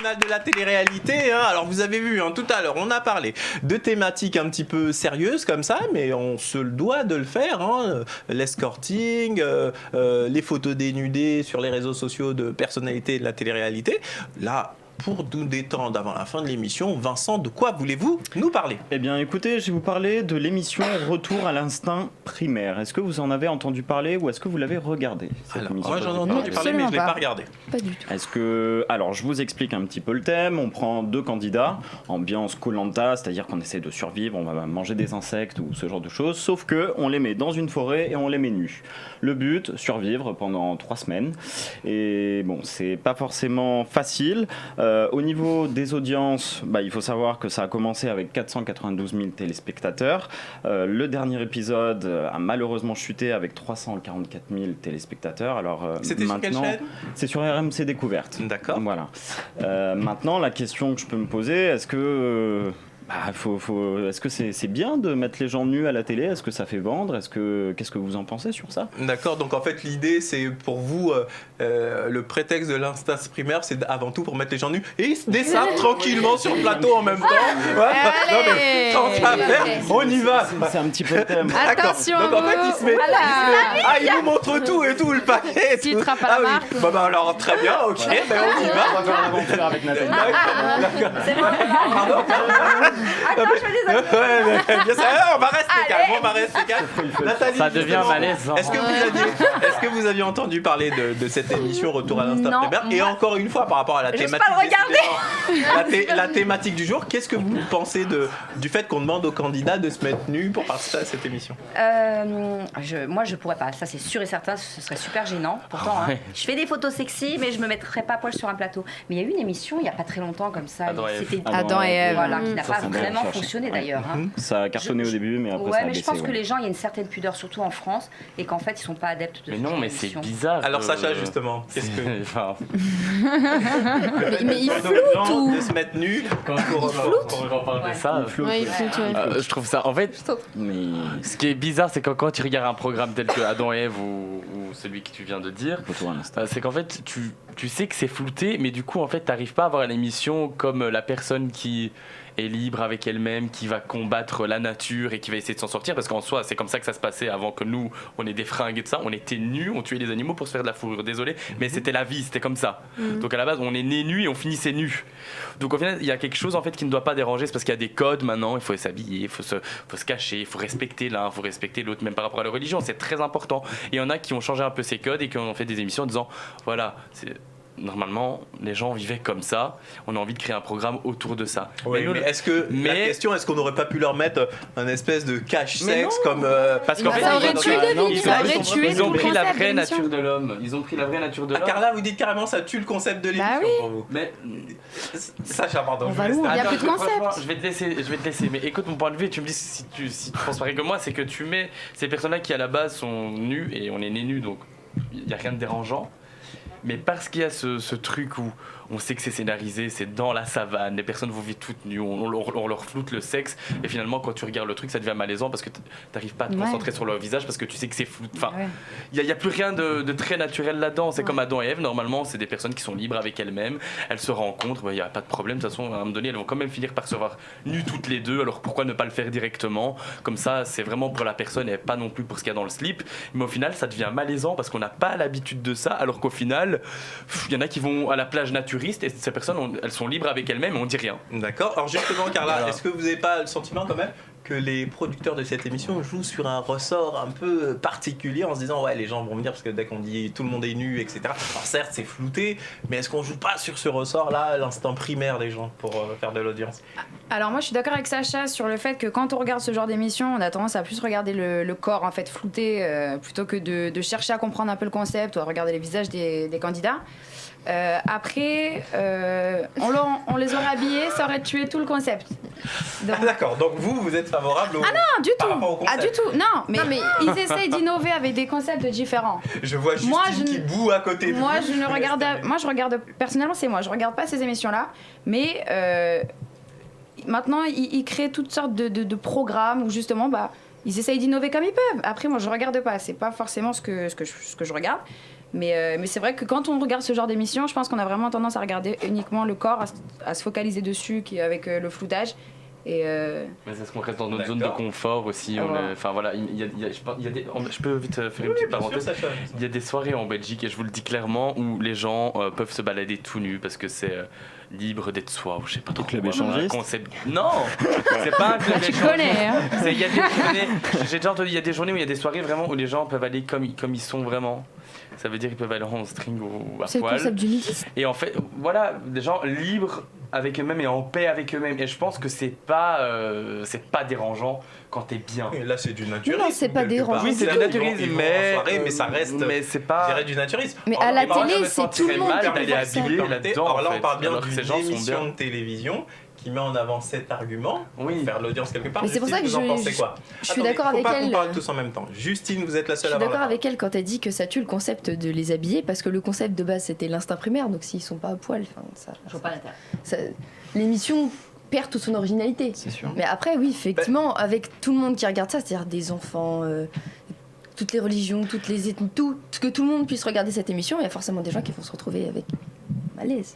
international de la télé-réalité. Alors vous avez vu, tout à l'heure, on a parlé de thématiques un petit peu sérieuses comme ça, mais on se doit de le faire. L'escorting, les photos dénudées sur les réseaux sociaux de personnalités de la télé-réalité. Là, pour nous détendre avant la fin de l'émission, Vincent, de quoi voulez-vous nous parler ? Eh bien, écoutez, je vais vous parler de l'émission Retour à l'instinct primaire. Est-ce que vous en avez entendu parler ou est-ce que vous l'avez regardé ? Alors, moi, j'en ai entendu parler, mais je ne l'ai pas regardé. Pas du tout. Alors, je vous explique un petit peu le thème. On prend 2 candidats, ambiance Koh-Lanta, c'est-à-dire qu'on essaie de survivre, on va manger des insectes ou ce genre de choses, sauf qu'on les met dans une forêt et on les met nus. Le but, survivre pendant 3 semaines. Et bon, c'est pas forcément facile. Au niveau des audiences, il faut savoir que ça a commencé avec 492 000 téléspectateurs. Le dernier épisode a malheureusement chuté avec 344 000 téléspectateurs. Alors, c'était maintenant, sur quelle chaîne ? C'est sur RMC Découverte. D'accord. Voilà. Maintenant, la question que je peux me poser, est-ce que... est-ce que c'est bien de mettre les gens nus à la télé ? Est-ce que ça fait vendre ? Qu'est-ce que vous en pensez sur ça ? D'accord, donc en fait l'idée c'est pour vous, le prétexte de l'instinct primaire, c'est avant tout pour mettre les gens nus et ils se dessinent tranquillement sur le plateau en même temps. Non mais tant qu'à faire, on y va. C'est un petit peu le thème. D'accord. Attention, donc en fait il se met, il nous montre tout et tout, le paquet et Tu tout. te rappelles la marque ? Bon alors très bien, ok, on y va. On va faire l'aventure avec Nathalie. D'accord. C'est bon. Pardon. Attends, je fais des autres. Ouais, bien sûr. On va rester calme, Nathalie, Ça devient justement, malaisant. Est-ce que vous aviez entendu parler de cette émission Retour à l'instinct Non, primaire ? Et moi- encore une fois, par rapport à la J'ose thématique, pas le regarder. la thématique du jour, qu'est-ce que vous pensez du fait qu'on demande aux candidats de se mettre nus pour participer à cette émission ? Moi, je pourrais pas. Ça, c'est sûr et certain. Ce serait super gênant. Pourtant, Ouais. je fais des photos sexy, mais je me mettrais pas à poil sur un plateau. Mais il y a eu une émission il y a pas très longtemps comme ça. Adam et Ève. C'était Adam et Ève. voilà, qui n'a Ça, pas c'est bien vraiment recherché. fonctionné d'ailleurs. Ça a cartonné au début, mais après ça a mais je baissé. pense que les gens, il y a une certaine pudeur, surtout en France, et qu'en fait, ils sont pas adeptes de Mais ce non, genre mais c'est d'émission. bizarre. Alors Sacha, justement, qu'est-ce que... Enfin, Mais il Donc, floute gens ou de se mettre nus quand on parle de ça, Ouais, il floute, ouais. je trouve ça. En fait, Mais ce qui est bizarre, c'est quand tu regardes un programme tel que Adam et Ève ou celui que tu viens de dire, Retour à l'instinct. c'est qu'en fait, tu sais que c'est flouté, mais du coup, en fait, t'arrives pas à voir l'émission comme la personne qui est libre avec elle-même, qui va combattre la nature et qui va essayer de s'en sortir, parce qu'en soi, c'est comme ça que ça se passait avant que nous, on ait des fringues et tout ça. On était nus, on tuait les animaux pour se faire de la fourrure. Désolé, mais c'était la vie, c'était comme ça. Donc à la base, on est nés nus et on finissait nus. Donc au final, il y a quelque chose en fait qui ne doit pas déranger, c'est parce qu'il y a des codes maintenant. Il faut s'habiller, il faut se cacher, il faut respecter l'un, il faut respecter l'autre, même par rapport à la religion. C'est très important. Et il y en a qui ont changé un peu ces codes et qui ont fait des émissions en disant voilà, normalement, les gens vivaient comme ça. On a envie de créer un programme autour de ça. Oui, nous, mais la question, est-ce qu'on n'aurait pas pu leur mettre un espèce de cache-sexe comme... parce qu'en fait, Ça aurait tué le ils vie, ça aurait tué ils ont tout le pris la concept vraie d'émission. nature de l'homme. Ils ont pris la vraie nature de l'homme. Carla, vous dites carrément ça tue le concept de l'émission Bah oui. pour vous. Mais Sacha, pardon. On je va vous laisse loin, il y a terminer. plus de concept. franchement, je vais te laisser. Mais écoute mon point de vue et tu me dis si tu penses pareil que moi, c'est que tu mets ces personnes-là qui à la base sont nus et on est nés nus, donc il n'y a rien de dérangeant. Mais parce qu'il y a ce truc où on sait que c'est scénarisé, c'est dans la savane, les personnes vont vivre toutes nues, on leur floute le sexe, et finalement quand tu regardes le truc ça devient malaisant parce que t'arrives pas à te concentrer sur leur visage parce que tu sais que c'est flou. Enfin, il y a plus rien de très naturel là-dedans. C'est comme Adam et Ève, normalement c'est des personnes qui sont libres avec elles-mêmes, elles se rencontrent, il y a pas de problème, de toute façon à un moment donné elles vont quand même finir par se voir nues toutes les deux, alors pourquoi ne pas le faire directement, comme ça c'est vraiment pour la personne et pas non plus pour ce qu'il y a dans le slip, mais au final ça devient malaisant parce qu'on n'a pas l'habitude de ça, alors qu'au final il y en a qui vont à la plage naturiste et ces personnes elles sont libres avec elles-mêmes et on dit rien. D'accord. Alors justement, Carla, Voilà. est-ce que vous n'avez pas le sentiment quand même que les producteurs de cette émission jouent sur un ressort un peu particulier en se disant ouais les gens vont venir parce que dès qu'on dit tout le monde est nu, etc. Alors certes c'est flouté, mais est-ce qu'on joue pas sur ce ressort-là, l'instinct primaire des gens pour faire de l'audience? Alors moi je suis d'accord avec Sacha sur le fait que quand on regarde ce genre d'émission, on a tendance à plus regarder le corps en fait flouté plutôt que de chercher à comprendre un peu le concept ou à regarder les visages des candidats. Après, on les aurait habillés, ça aurait tué tout le concept. Donc... Ah, d'accord, donc vous êtes favorable au... Ah non, du par tout. rapport au concept. Ah du tout. Non, mais ils essayent d'innover avec des concepts différents. Je vois Justine Moi, qui boue à côté de vous. Moi, je vous laisse regarde personnellement, c'est moi. Je regarde pas ces émissions-là, mais maintenant ils créent toutes sortes de programmes où justement, ils essayent d'innover comme ils peuvent. Après, moi, je regarde pas. C'est pas forcément ce que je regarde. Mais c'est vrai que quand on regarde ce genre d'émission, je pense qu'on a vraiment tendance à regarder uniquement le corps, à se focaliser dessus avec le floutage. Et Mais c'est ce qu'on reste dans notre zone de D'accord. confort aussi. Voilà. Enfin voilà, je peux vite faire une petite parenthèse. Il y a des soirées en Belgique, et je vous le dis clairement, où les gens peuvent se balader tout nus parce que c'est libre d'être soi, ou je sais pas trop. club quoi, échangiste. un concept. Non, c'est pas un club tu échangiste. connais, hein. Il y a des journées, j'ai déjà entendu, il y a des journées où il y a des soirées vraiment où les gens peuvent aller comme ils sont vraiment. Ça veut dire qu'ils peuvent aller en string ou à C'est le poil. concept du nudisme. Et en fait, voilà, des gens libres avec eux-mêmes et en paix avec eux-mêmes. Et je pense que c'est pas dérangeant quand t'es bien. Et là, c'est du naturisme. Non, c'est pas quelque dérangeant. part. Oui, c'est Là, du ils naturisme, vont en mais soirée, mais ça reste. Mais c'est Je pas. dirais du naturisme. Mais à la moi, je télé, me c'est sentirais tout le monde mal qui d'aller peut faire ça. habiller là-dedans. Alors là, en on fait, parle bien alors que ces gens d'une sont émission bien. de télévision qui met en avant cet argument Oui. pour faire l'audience quelque part. Mais c'est pour ça que Justine, vous en je- pensez quoi je suis Attendez, d'accord faut avec pas elle. qu'on parle tous en même temps. Justine, vous êtes la Je seule suis à avoir d'accord la avec elle quand elle dit que ça tue le concept de les habiller parce que le concept de base c'était l'instinct primaire, donc s'ils sont pas à poil, Je vois pas l'intérêt. l'émission perd toute son originalité. C'est sûr. Mais après, oui, effectivement, avec tout le monde qui regarde ça, c'est-à-dire des enfants, toutes les religions, toutes les ethnies, que tout le monde puisse regarder cette émission, il y a forcément des gens qui vont se retrouver avec malaise.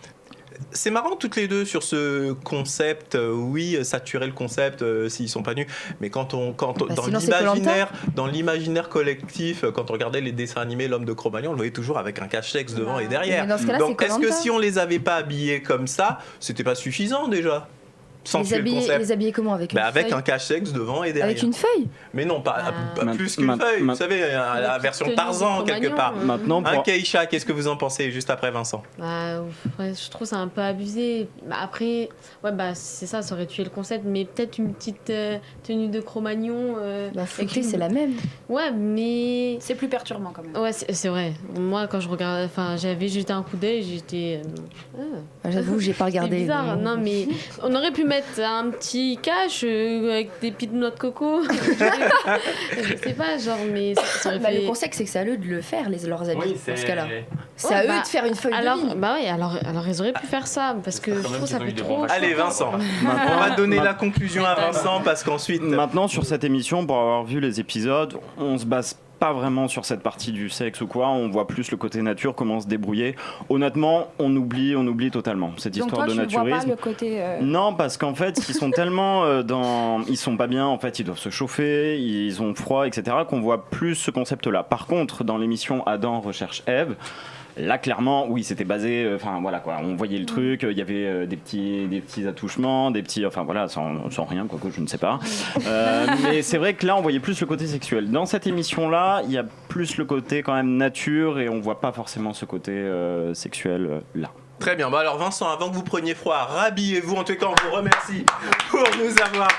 C'est marrant toutes les deux sur ce concept. Oui, saturer le concept s'ils sont pas nus. Mais quand on dans sinon, c'est dans l'imaginaire collectif, quand on regardait les dessins animés, l'homme de Cro-Magnon, on le voyait toujours avec un cache-sexe devant et derrière. Mais dans ce cas-là, Donc c'est est-ce que Koh-Lanta. si on les avait pas habillés comme ça, c'était pas suffisant déjà? Sans tuer le concept. Les habiller comment avec une Avec feuille un cache-sexe devant et derrière. Avec une feuille. Mais non, pas Ma- plus qu'une ma- feuille. ma- Vous savez, la version tenue Tarzan de quelque Cro-Magnon, part. Maintenant, Hein, pour... Keïcha, qu'est-ce que vous en pensez juste après Vincent? Bah, ouais, je trouve ça un peu abusé. Bah, après, ouais, bah, c'est ça aurait tué le concept, mais peut-être une petite tenue de Cro-Magnon. Bah, avec flotter, une- c'est la même. Ouais, mais. C'est plus perturbant quand même. Ouais, c'est vrai. Moi, quand je regardais, enfin, j'avais jeté un coup d'œil, j'étais. J'avoue, j'ai pas C'est regardé. bizarre. mais- Non, mais on aurait pu mettre un petit cache avec des petites noix de coco. Je sais pas, genre, mais ça aurait Bah, fait. le conseil, c'est que c'est à eux de le faire, leurs habits, dans ce cas-là. C'est Ouais, à eux bah, de faire une feuille Alors, de ligne. bah ouais, alors ils auraient pu faire ça, parce que je quand même trouve ça qu'ils ont fait eu des trop. bons Allez Vincent, on va donner la conclusion à Vincent parce qu'ensuite... Maintenant, sur cette émission, pour avoir vu les épisodes, on se base pas vraiment sur cette partie du sexe ou quoi, on voit plus le côté nature, comment se débrouiller. Honnêtement, on oublie totalement cette Donc histoire toi, de tu vois pas naturisme. le côté... Non, parce qu'en fait, ils sont tellement ils sont pas bien, en fait, ils doivent se chauffer, ils ont froid, etc., qu'on voit plus ce concept-là. Par contre, dans l'émission Adam recherche Ève, là, clairement, oui, c'était basé, enfin voilà quoi, on voyait le truc, il y avait des petits attouchements, des petits, enfin voilà, sans rien, quoique je ne sais pas. Mais c'est vrai que là, on voyait plus le côté sexuel. Dans cette émission-là, il y a plus le côté quand même nature et on voit pas forcément ce côté sexuel là. Très bien, bah alors Vincent, avant que vous preniez froid, rhabillez-vous. En tout cas, on vous remercie pour nous avoir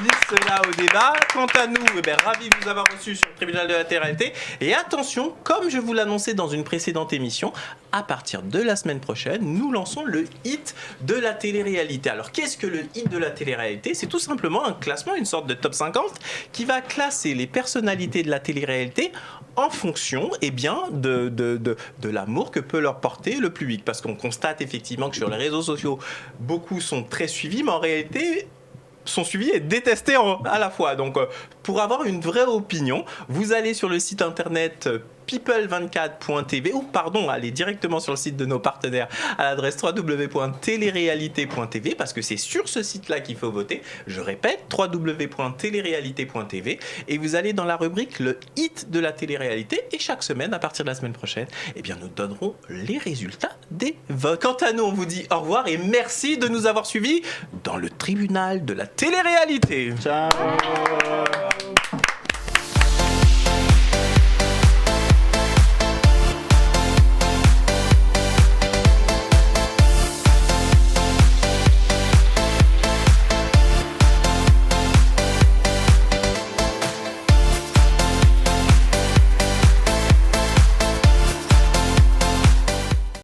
mis cela au débat. Quant à nous, ravis de vous avoir reçus sur le tribunal de la télé-réalité. Et attention, comme je vous l'annonçais dans une précédente émission, à partir de la semaine prochaine, nous lançons le hit de la télé-réalité. Alors, qu'est-ce que le hit de la télé-réalité? C'est tout simplement un classement, une sorte de top 50 qui va classer les personnalités de la télé-réalité en fonction de l'amour que peut leur porter le public. Parce qu'on constate effectivement que sur les réseaux sociaux, beaucoup sont très suivis, mais en réalité sont suivis et détestés à la fois. Donc pour avoir une vraie opinion, vous allez sur le site internet people24.tv ou allez directement sur le site de nos partenaires à l'adresse www.telerealité.tv parce que c'est sur ce site-là qu'il faut voter. Je répète, www.telerealité.tv et vous allez dans la rubrique le hit de la télé-réalité et chaque semaine, à partir de la semaine prochaine, nous donnerons les résultats des votes. Quant à nous, on vous dit au revoir et merci de nous avoir suivis dans le tribunal de la télé-réalité. Ciao.